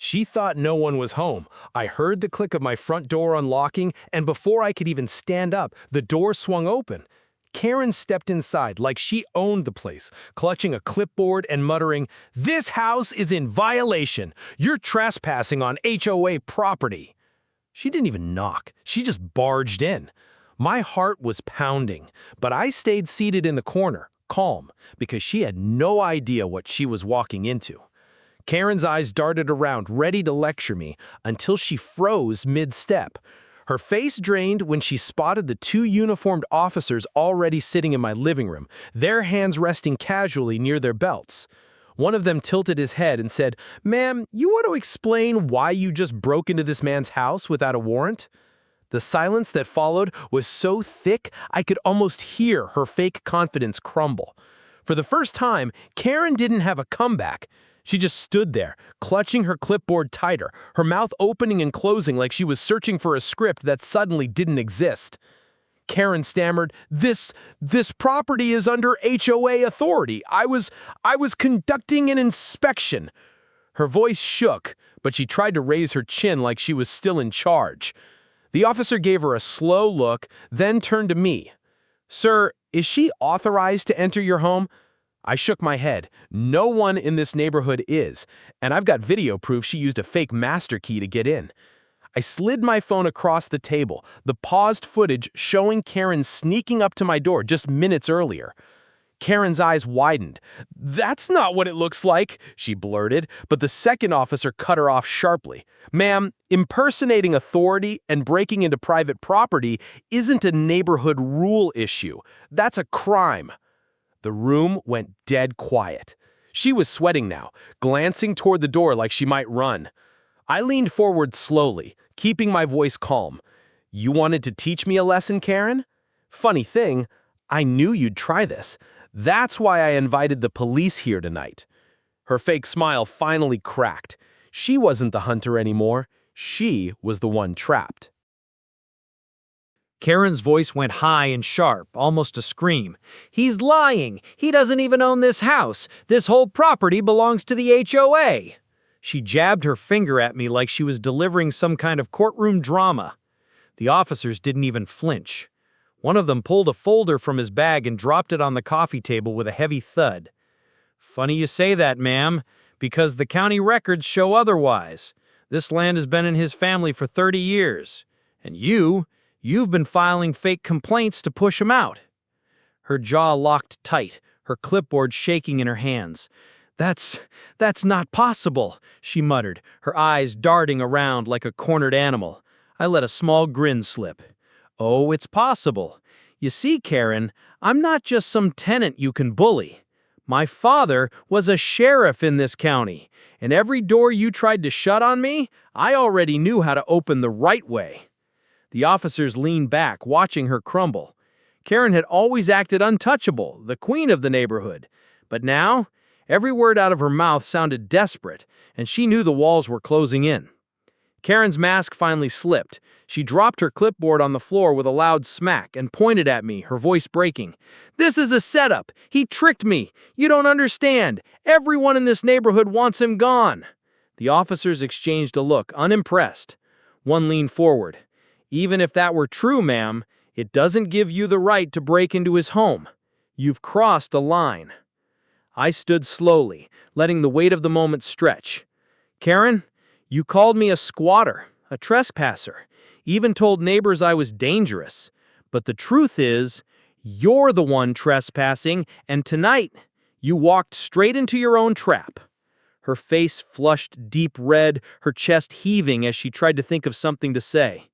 She thought no one was home. I heard the click of my front door unlocking, and before I could even stand up, the door swung open. Karen stepped inside like she owned the place, clutching a clipboard and muttering, "This house is in violation. You're trespassing on HOA property." She didn't even knock. She just barged in. My heart was pounding, but I stayed seated in the corner, calm, because she had no idea what she was walking into. Karen's eyes darted around, ready to lecture me, until she froze mid-step. Her face drained when she spotted the two uniformed officers already sitting in my living room, their hands resting casually near their belts. One of them tilted his head and said, "Ma'am, you want to explain why you just broke into this man's house without a warrant?" The silence that followed was so thick I could almost hear her fake confidence crumble. For the first time, Karen didn't have a comeback. She just stood there, clutching her clipboard tighter, her mouth opening and closing like she was searching for a script that suddenly didn't exist. Karen stammered, This property is under HOA authority. I was conducting an inspection." Her voice shook, but she tried to raise her chin like she was still in charge. The officer gave her a slow look, then turned to me. "Sir, is she authorized to enter your home?" I shook my head. "No one in this neighborhood is, and I've got video proof she used a fake master key to get in." I slid my phone across the table, the paused footage showing Karen sneaking up to my door just minutes earlier. Karen's eyes widened. "That's not what it looks like," she blurted, but the second officer cut her off sharply. "Ma'am, impersonating authority and breaking into private property isn't a neighborhood rule issue. That's a crime." The room went dead quiet. She was sweating now, glancing toward the door like she might run. I leaned forward slowly, keeping my voice calm. "You wanted to teach me a lesson, Karen? Funny thing, I knew you'd try this. That's why I invited the police here tonight." Her fake smile finally cracked. She wasn't the hunter anymore. She was the one trapped. Karen's voice went high and sharp, almost a scream. "He's lying! He doesn't even own this house! This whole property belongs to the HOA!" She jabbed her finger at me like she was delivering some kind of courtroom drama. The officers didn't even flinch. One of them pulled a folder from his bag and dropped it on the coffee table with a heavy thud. "Funny you say that, ma'am, because the county records show otherwise. This land has been in his family for 30 years. And you've been filing fake complaints to push him out." Her jaw locked tight, her clipboard shaking in her hands. That's not possible," she muttered, her eyes darting around like a cornered animal. I let a small grin slip. "Oh, it's possible. You see, Karen, I'm not just some tenant you can bully. My father was a sheriff in this county, and every door you tried to shut on me, I already knew how to open the right way." The officers leaned back, watching her crumble. Karen had always acted untouchable, the queen of the neighborhood. But now, every word out of her mouth sounded desperate, and she knew the walls were closing in. Karen's mask finally slipped. She dropped her clipboard on the floor with a loud smack and pointed at me, her voice breaking. "This is a setup. He tricked me. You don't understand. Everyone in this neighborhood wants him gone." The officers exchanged a look, unimpressed. One leaned forward. "Even if that were true, ma'am, it doesn't give you the right to break into his home. You've crossed a line." I stood slowly, letting the weight of the moment stretch. "Karen, you called me a squatter, a trespasser, even told neighbors I was dangerous. But the truth is, you're the one trespassing, and tonight, you walked straight into your own trap." Her face flushed deep red, her chest heaving as she tried to think of something to say.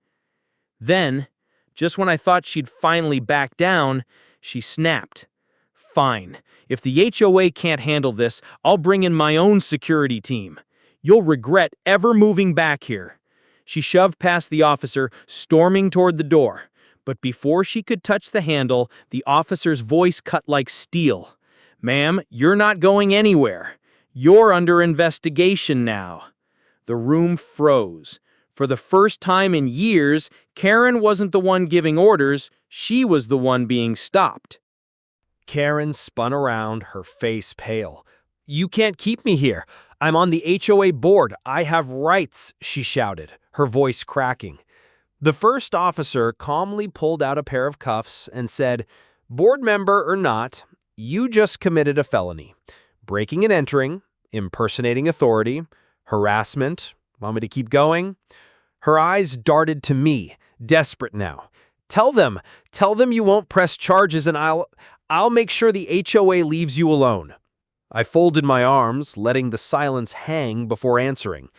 Then, just when I thought she'd finally back down, she snapped. "Fine. If the HOA can't handle this, I'll bring in my own security team. You'll regret ever moving back here." She shoved past the officer, storming toward the door. But before she could touch the handle, the officer's voice cut like steel. "Ma'am, you're not going anywhere. You're under investigation now." The room froze. For the first time in years, Karen wasn't the one giving orders, she was the one being stopped. Karen spun around, her face pale. "You can't keep me here. I'm on the HOA board. I have rights, she shouted, her voice cracking. The first officer calmly pulled out a pair of cuffs and said, "Board member or not, you just committed a felony. Breaking and entering, impersonating authority, harassment. Want me to keep going?" Her eyes darted to me, desperate now. Tell them you won't press charges and I'll make sure the HOA leaves you alone." I folded my arms, letting the silence hang before answering.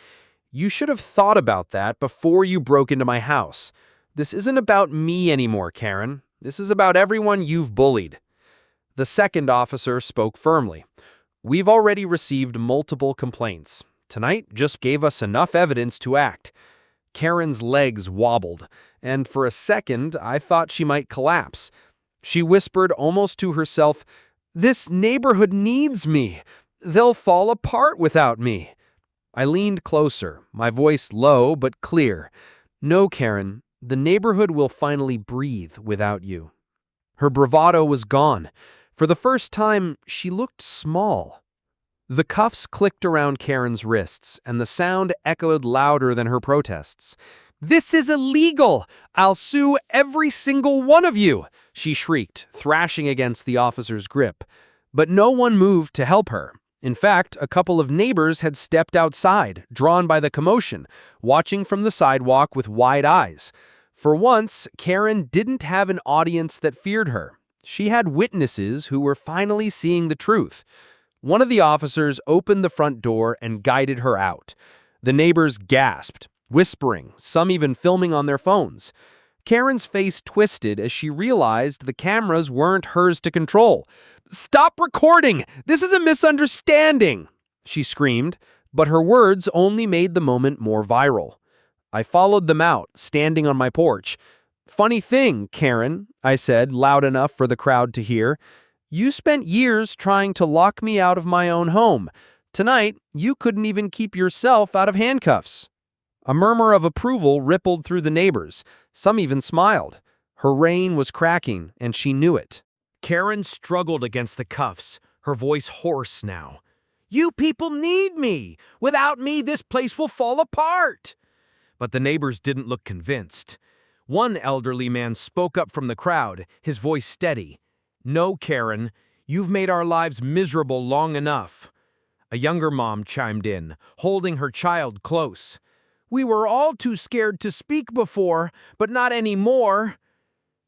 "You should have thought about that before you broke into my house. This isn't about me anymore, Karen. This is about everyone you've bullied." The second officer spoke firmly. "We've already received multiple complaints. Tonight just gave us enough evidence to act." Karen's legs wobbled, and for a second I thought she might collapse. She whispered almost to herself, "This neighborhood needs me. They'll fall apart without me." I leaned closer, my voice low but clear. "No, Karen, the neighborhood will finally breathe without you." Her bravado was gone. For the first time, she looked small. The cuffs clicked around Karen's wrists, and the sound echoed louder than her protests. "This is illegal! I'll sue every single one of you!" she shrieked, thrashing against the officer's grip. But no one moved to help her. In fact, a couple of neighbors had stepped outside, drawn by the commotion, watching from the sidewalk with wide eyes. For once, Karen didn't have an audience that feared her. She had witnesses who were finally seeing the truth. One of the officers opened the front door and guided her out. The neighbors gasped, whispering, some even filming on their phones. Karen's face twisted as she realized the cameras weren't hers to control. "Stop recording! This is a misunderstanding!" she screamed, but her words only made the moment more viral. I followed them out, standing on my porch. "Funny thing, Karen," I said, loud enough for the crowd to hear. "You spent years trying to lock me out of my own home. Tonight, you couldn't even keep yourself out of handcuffs." A murmur of approval rippled through the neighbors. Some even smiled. Her reign was cracking, and she knew it. Karen struggled against the cuffs, her voice hoarse now. "You people need me! Without me, this place will fall apart!" But the neighbors didn't look convinced. One elderly man spoke up from the crowd, his voice steady. "No, Karen, you've made our lives miserable long enough." A younger mom chimed in, holding her child close. "We were all too scared to speak before, but not anymore."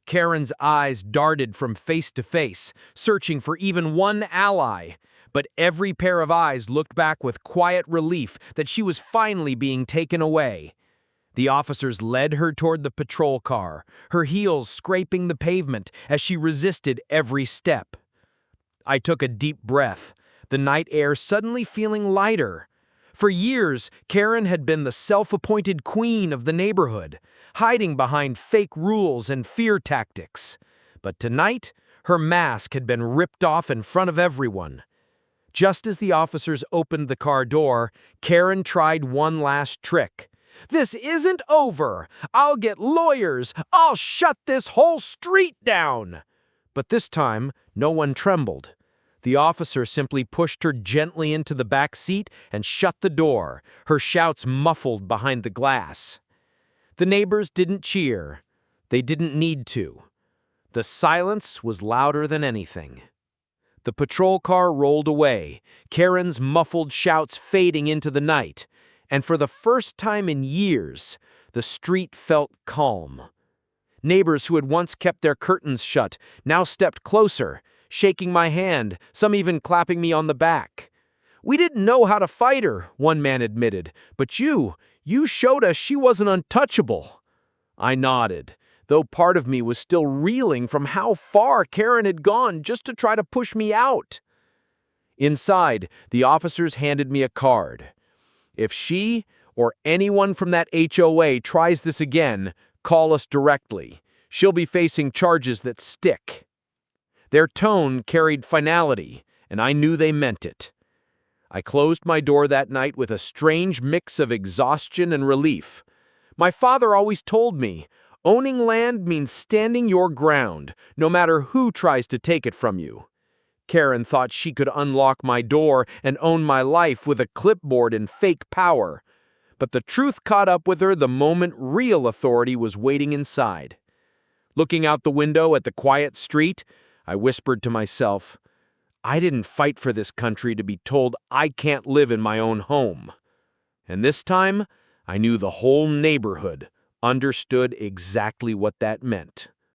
Karen's eyes darted from face to face, searching for even one ally. But every pair of eyes looked back with quiet relief that she was finally being taken away. The officers led her toward the patrol car, her heels scraping the pavement as she resisted every step. I took a deep breath, the night air suddenly feeling lighter. For years, Karen had been the self-appointed queen of the neighborhood, hiding behind fake rules and fear tactics. But tonight, her mask had been ripped off in front of everyone. Just as the officers opened the car door, Karen tried one last trick. "This isn't over! I'll get lawyers! I'll shut this whole street down!" But this time, no one trembled. The officer simply pushed her gently into the back seat and shut the door, her shouts muffled behind the glass. The neighbors didn't cheer. They didn't need to. The silence was louder than anything. The patrol car rolled away, Karen's muffled shouts fading into the night. And for the first time in years, the street felt calm. Neighbors who had once kept their curtains shut now stepped closer, shaking my hand, some even clapping me on the back. "We didn't know how to fight her," one man admitted, "but you showed us she wasn't untouchable." I nodded, though part of me was still reeling from how far Karen had gone just to try to push me out. Inside, the officers handed me a card. "If she or anyone from that HOA tries this again, call us directly. She'll be facing charges that stick." Their tone carried finality, and I knew they meant it. I closed my door that night with a strange mix of exhaustion and relief. My father always told me, owning land means standing your ground, no matter who tries to take it from you. Karen thought she could unlock my door and own my life with a clipboard and fake power. But the truth caught up with her the moment real authority was waiting inside. Looking out the window at the quiet street, I whispered to myself, I didn't fight for this country to be told I can't live in my own home. And this time, I knew the whole neighborhood understood exactly what that meant.